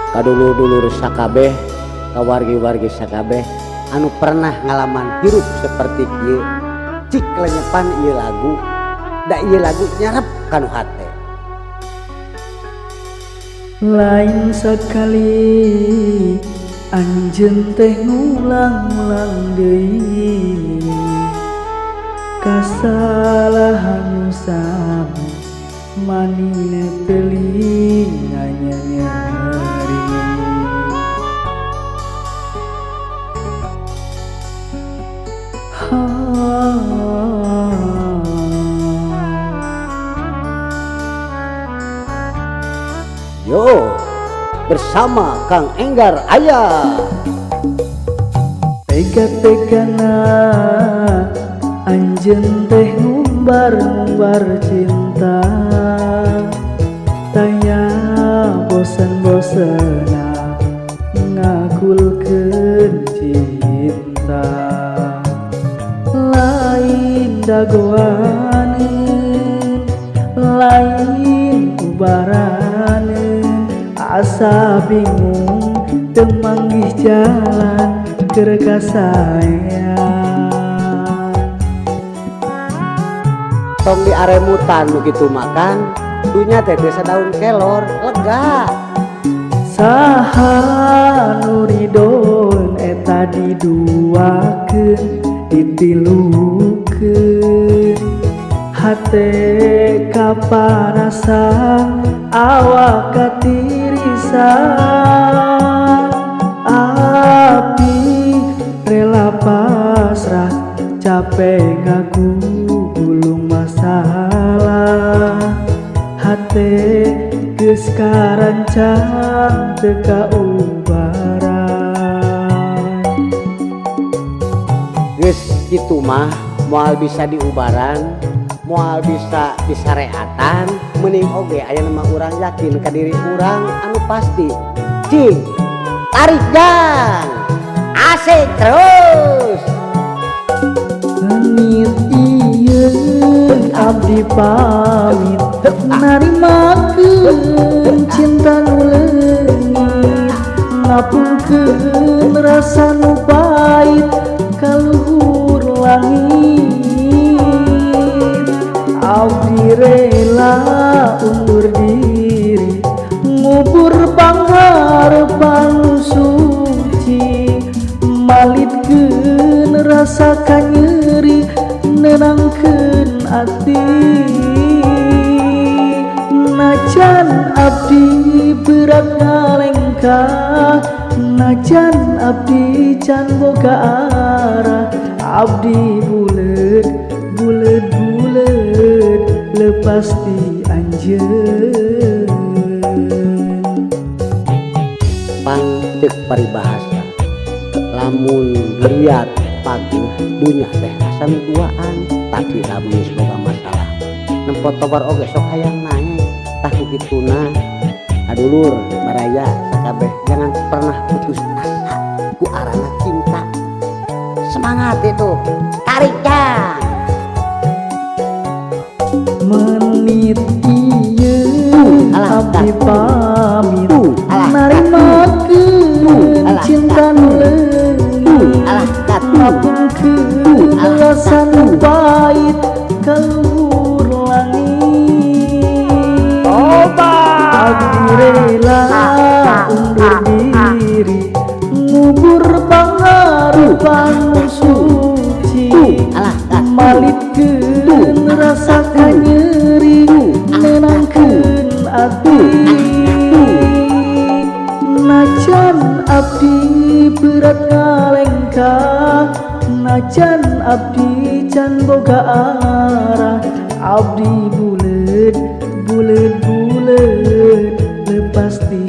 kadulur-dulur sakabeh, kawargi-wargi sakabeh anu pernah ngalaman hirup seperti ieu, cik lenyepan ieu lagu, da ieu lagu nyarep kanu hate. Lain sakali anjeun teh ngulang-ulang deui kasalahan sabu manina teuing nyanyari. Yo, bersama Kang Enggar Aya. Tega-tegana anjeun teh ngumbar-ngumbar cinta, taya bosan-bosana ngagulkeun cinta. Lain dagoaneun, lain ubaraneun, asa bingung teu manggih jalan keur ka sayang. Tong di aremutan nu kitu makan, dunya teh desa daun kelor, lega. Saha nu ridon eta diduakeun, ditilukeun, hate kaparasan, awak katirisan. Abdi rela pasrah, capek ngaku gulung masalah, hate geus karancang teu kaubaran. Geus kitu mah moal bisa diubaran, moal bisa disareatan, mending oge aya nama urang yakin ka diri urang anu pasti. Cing, tarik jang, asik terus. Nit ieu abdi pamit, narimakeun cinta nu leungit, ngapungkeun rasa nu pait ka luhur langit. Abdi rela undur diri, ngubur pangharepan nu suci, malitkeun rasa kanyeri, nenangkeun ati. Najan abdi berat ngalengkah, najan abdi can boga arah, abdi bulet bulet bulet lepas di anjeun. Pang cek paribahasa, lamun liat pagi dunya teh asa nuduaan, tapi lamun boga masalah nempot tobar oge sok hayang naik. Tah kituna adulur baraya sakabeh jangan pernah putus asa ku arana cinta. Semangat itu, tarik jang. Menit ieu abdi pamit, narimakeun cinta nu leungit, ngapungkeun rasa nu pait ka luhur langit. Abdi rela undur diri, ngubur pangharepan nu suci, malitkeun rasa kanyeri, nenangkeun ati. Najan abdi berat ngalengkah, najan abdi can boga arah, abdi bulet bulet bulet lepas di